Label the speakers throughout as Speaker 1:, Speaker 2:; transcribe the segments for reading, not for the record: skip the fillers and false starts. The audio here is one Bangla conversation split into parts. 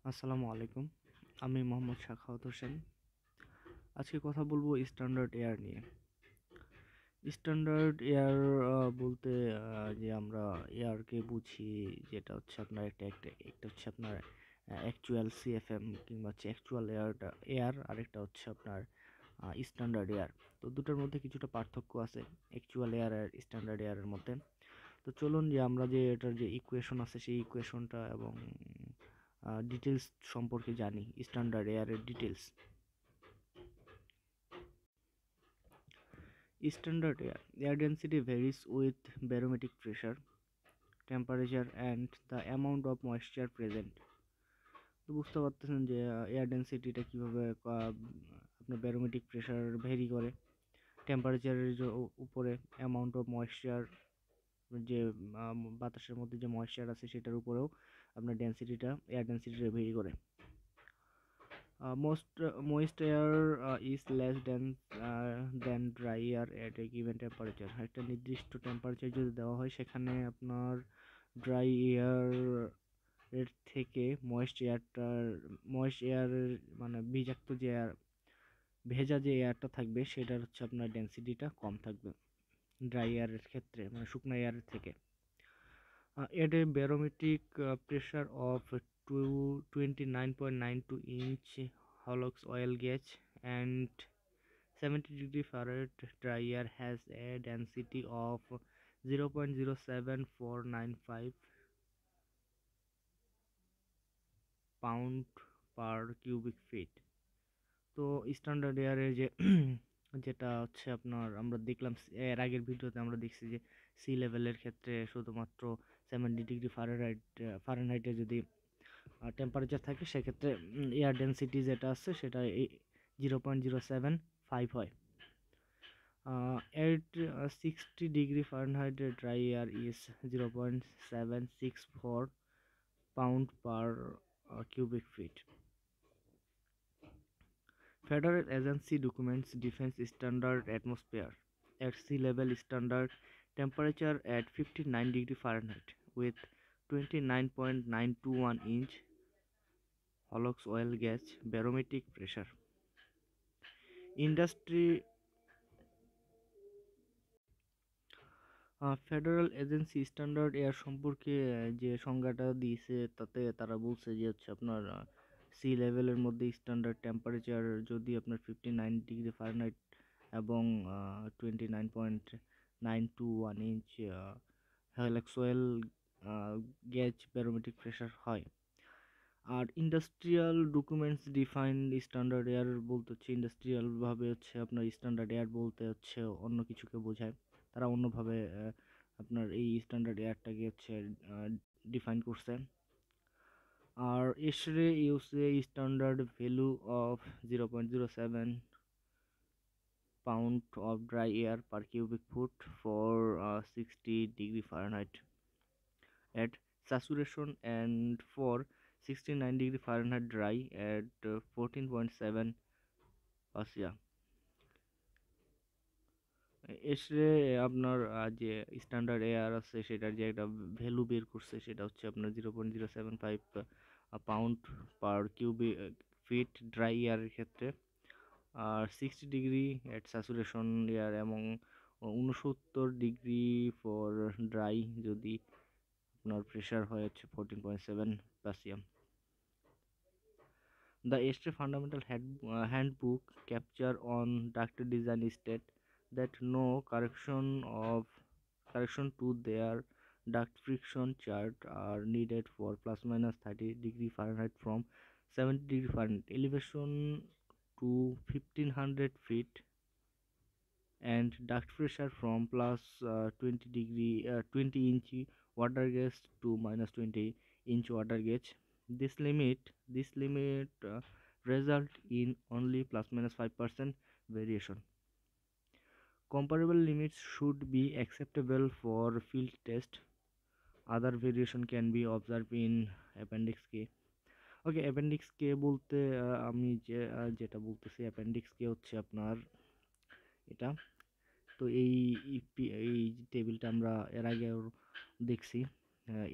Speaker 1: আসসালামু আলাইকুম। আমি মোহাম্মদ সাখাওয়াত হোসেন। আজকে কথা বলবো স্ট্যান্ডার্ড এয়ার নিয়ে। স্ট্যান্ডার্ড এয়ার বলতে যে আমরা এয়ারকে বুঝি, যেটা হচ্ছে আপনার একটা হচ্ছে আপনার অ্যাকচুয়াল সিএফএম কিংবা হচ্ছে অ্যাকচুয়াল এয়ার, আরেকটা হচ্ছে আপনার স্ট্যান্ডার্ড এয়ার। তো দুটোর মধ্যে কিছুটা পার্থক্য আছে অ্যাকচুয়াল এয়ার আর স্ট্যান্ডার্ড এয়ারের মধ্যে। তো চলুন যে আমরা যে এটার যে ইকুয়েশন আছে সেই ইকুয়েশনটা এবং ডিটেলস সম্পর্কে জানি। স্ট্যান্ডার্ড এয়ারের details. Standard air density varies with barometric pressure, temperature and the amount of moisture present. তো বুঝতে পারতেছেন যে এয়ার ডেন্সিটিটা কীভাবে আপনার ব্যারোমেট্রিক প্রেশার ভেরি করে, টেম্পারেচারের উপরে, অ্যামাউন্ট অফ ময়েশ্চার, যে বাতাসের মধ্যে যে ময়েশ্চার আছে সেটার উপরেও আপনার এয়ার ডেন্সিটিটা ভেরি করে। Most moist air is less than dry air at a given temperature. একটা নির্দিষ্ট টেম্পারেচার যদি দেওয়া হয়, সেখানে আপনার ড্রাই এয়ার এর থেকে ময়েস্ট এয়ারের মানে ভেজা যে এয়ারটা থাকবে সেটার হচ্ছে আপনার ডেন্সিটিটা কম থাকবে ড্রাই এয়ারের ক্ষেত্রে, মানে শুকনো এয়ারের থেকে। At a barometric pressure of 29.92 inch Halox oil gauge and 70 degree Fahrenheit dry air has a density of 0.07495 pound per cubic feet. তো স্ট্যান্ডার্ড এয়ারের যে যেটা হচ্ছে আপনার আমরা দেখলাম এর আগের ভিডিওতে আমরা দেখছি যে সি লেভেলের ক্ষেত্রে শুধুমাত্র 70 ডিগ্রি ফারেনহাইটে যদি টেম্পারেচার থাকে, সেক্ষেত্রে এয়ার ডেন্সিটি যেটা আছে সেটা 0.075 হয়। At 60 degree Fahrenheit dry air is 0.764 pound per cubic feet. Federal agency documents defense standard atmosphere at sea level standard temperature at 59 degree Fahrenheit with 29.921 inch Halox oil gas barometric pressure. Industry federal agency standard air সম্পর্কে যে সংজ্ঞাটা দিয়েছে, তাতে তারা বলছে যে হচ্ছে আপনার সি লেভেলের মধ্যে স্ট্যান্ডার্ড টেম্পারেচার যদি আপনার 59 ডিগ্রি ফারেনহাইট এবং 29.921 ইঞ্চ হ্যালাক্সওয়েল গ্যাজ ব্যারোমেট্রিক প্রেশার হয়। আর industrial documents define standard air বলতে হচ্ছে ইন্ডাস্ট্রিয়ালভাবে হচ্ছে আপনার স্ট্যান্ডার্ড এয়ার বলতে হচ্ছে অন্য কিছুকে বোঝায়। তারা অন্যভাবে আপনার এই স্ট্যান্ডার্ড এয়ারটাকে হচ্ছে ডিফাইন করছে। আর ASHRAE uses standard value of 0.07 pound of dry air per cubic foot for 60 degree Fahrenheit at saturation and for 69 degree Fahrenheit dry at 14.7 পাসিয়া। এসে আপনার যে স্ট্যান্ডার্ড এয়ার আছে সেটার যে একটা ভ্যালু বের করছে, সেটা হচ্ছে আপনার 0.075 pound per cubic feet dry এয়ারের ক্ষেত্রে, আর 60 ডিগ্রি এট স্যাচুরেশন এয়ার এবং 69 ডিগ্রি ফর ড্রাই যদি আপনার প্রেশার হয় হচ্ছে 14.7 পাসিয়াম। The ESTE Fundamental Handbook capture on duct design state that no correction to their duct friction chart are needed for plus minus 30 degree Fahrenheit from 70 degree Fahrenheit elevation to 1500 feet and duct pressure from plus 20 inch water gauge to minus 20 inch water gauge. This limit result in only plus minus 5% variation. Comparable limits should be acceptable for field test. Other variation can be observed in Appendix K. Okay, appendix K বলতে আমি যেটা বলতেছি, অ্যাপেন্ডিক্স কে হচ্ছে আপনার এটা। তো এই টেবিলটা আমরা এর আগেও দেখছি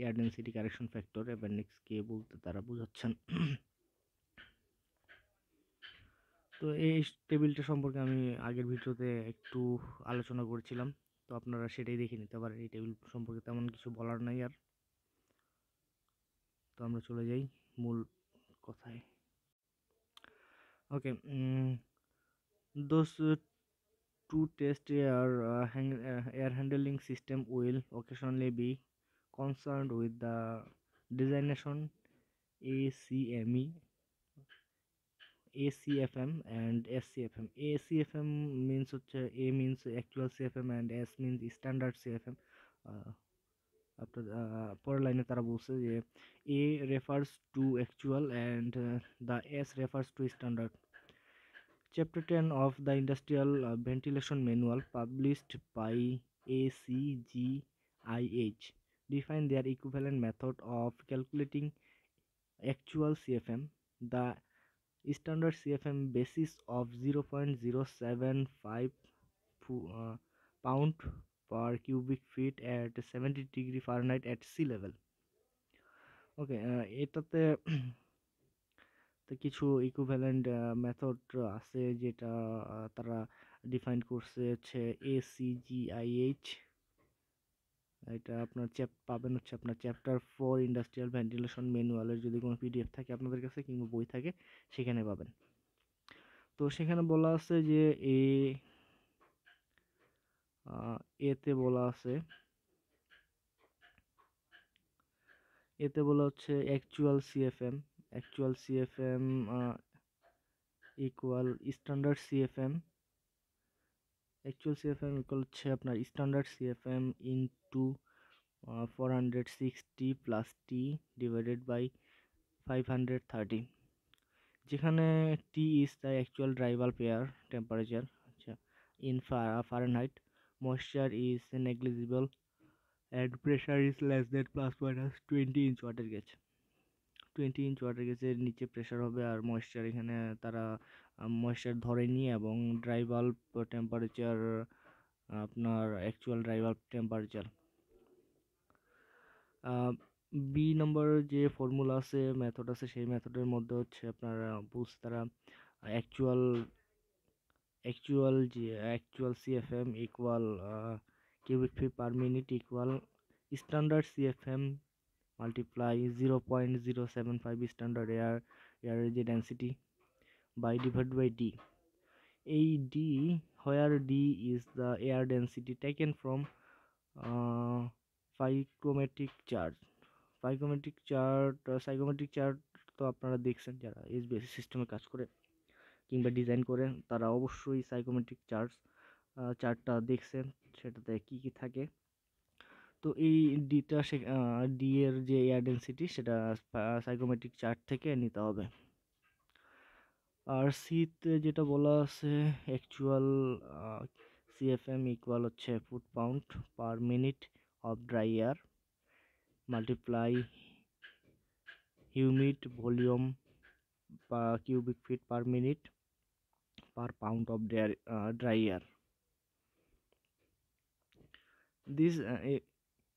Speaker 1: air density correction factor appendix K বলতে তারা বোঝাচ্ছেন। তো এই টেবিলটা সম্পর্কে আমি আগের ভিডিওতে একটু আলোচনা করেছিলাম, তো আপনারা সেটাই দেখে নিতে পারেন। এই টেবিল সম্পর্কে তেমন কিছু বলার নাই আর। তো আমরা চলে যাই মূল কথায়। ওকে, those to test air handling system will occasionally be concerned with the designation ACME, ACFM and SCFM. ACFM means A means actual CFM and S means standard CFM. After পরের লাইনে তারা বলছে যে A refers to actual and the S refers to standard. Chapter 10 of the Industrial Ventilation Manual, published by ACGIH, define their equivalent method of calculating actual CFM. The standard CFM basis of 0.075 pound per cubic feet at 70 degree Fahrenheit at sea level. ওকে, এটাতে তো কিছু ইকুইভ্যালেন্ট মেথড আছে যেটা তারা ডিফাইন করছে হচ্ছে ACGIH। এটা আপনার পাবেন হচ্ছে আপনার চ্যাপ্টার 4 ইন্ডাস্ট্রিয়াল ভেন্টিলেশন ম্যানুয়ালের যদি কোনো পিডিএফ থাকে আপনাদের কাছে কিংবা বই থাকে সেখানে পাবেন। তো সেখানে বলা আছে যে এতে বলা আছে, এতে বলা হচ্ছে actual CFM equal standard CFM. Actual CFM equal হচ্ছে আপনার standard CFM into 460 plus T divided by 530, যেখানে T is the actual dry bulb air temperature, আচ্ছা, in Fahrenheit, moisture is negligible and pressure is less then plus minus 20 inch water gauge. 20 inch water গেজের নিচে প্রেশার হবে, আর ময়েশ্চার এখানে তারা ময়েশ্চার ধরেনি, এবং ড্রাই বাল্ব টেম্পারেচার আপনার actual dry bulb temperature. B number যে ফর্মুলা আছে, মেথড আছে, সেই মেথডের মধ্যে হচ্ছে আপনার বলছে তারা actual CFM equal cubic feet per minute equal standard CFM multiply 0.075 standard এয়ারের যে density by divide by D. এই D, where D is the air density taken from psychrometric chart তো আপনারা দেখছেন যারা এইচভিএসি সিস্টেমে কাজ করে কিংবা ডিজাইন করে, তারা অবশ্যই সাইকোমেট্রিক চার্টটা দেখছেন, সেটাতে কি কি থাকে। তো এই ডি এর যে এয়ার ডেন্সিটি সেটা সাইকোমেট্রিক চার্ট থেকে নিতে হবে। আর সিতে যেটা বলা আছে অ্যাকচুয়াল সিএফএম ইকুয়াল হচ্ছে foot pound per minute of dry air multiply humid volume cubic feet per minute per pound of dry air. These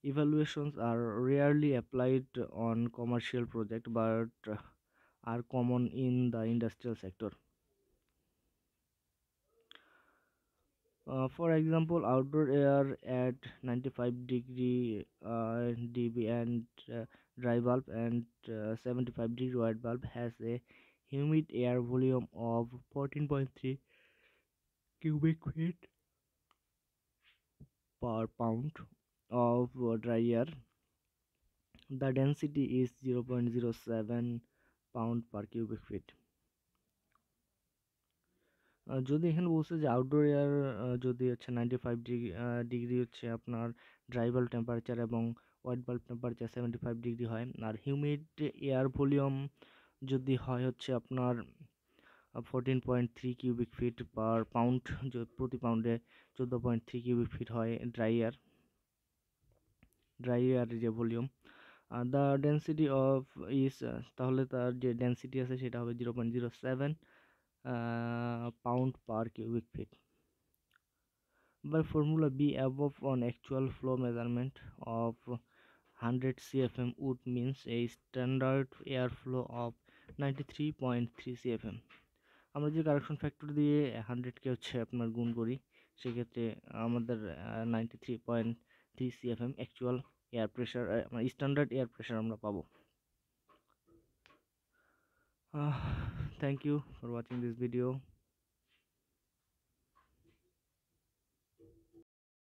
Speaker 1: evaluations are rarely applied on commercial projects but are common in the industrial sector. For example, outdoor air at 95 degree dB and dry bulb and 75 degree wet bulb has a humid air volume of 14.3 cubic feet per pound of dry air. The density is 0.07 pound per cubic feet. যদি এখানে বলছে যে আউটডোর এয়ার যদি হচ্ছে 95 ডিগ্রি হচ্ছে আপনার ড্রাই বাল্ব টেম্পারেচার এবং ওয়েট বাল্ব টেম্পারেচার 75 ডিগ্রি হয়, আর হিউমিড এয়ার ভলিউম যদি হয় হচ্ছে আপনার 14.3 কিউবিক ফিট পার পাউন্ড, প্রতি পাউন্ডে 14.3 কিউবিক ফিট হয় ড্রাই এয়ার যে volume. The density of is, তাহলে তার যে ডেন্সিটি আছে সেটা হবে 0.07 pound per cubic feet. By formula B above, on actual flow measurement of 100 cfm would means a standard airflow of 93.3 cfm। আমরা যে কারেকশন ফ্যাক্টর দিয়ে 100 কে হচ্ছে আপনার গুণ করি, সেক্ষেত্রে আমাদের 93.3 cfm অ্যাকচুয়াল এয়ার প্রেশার, মানে স্ট্যান্ডার্ড এয়ার প্রেশার আমরা পাবো। Thank you for watching this video.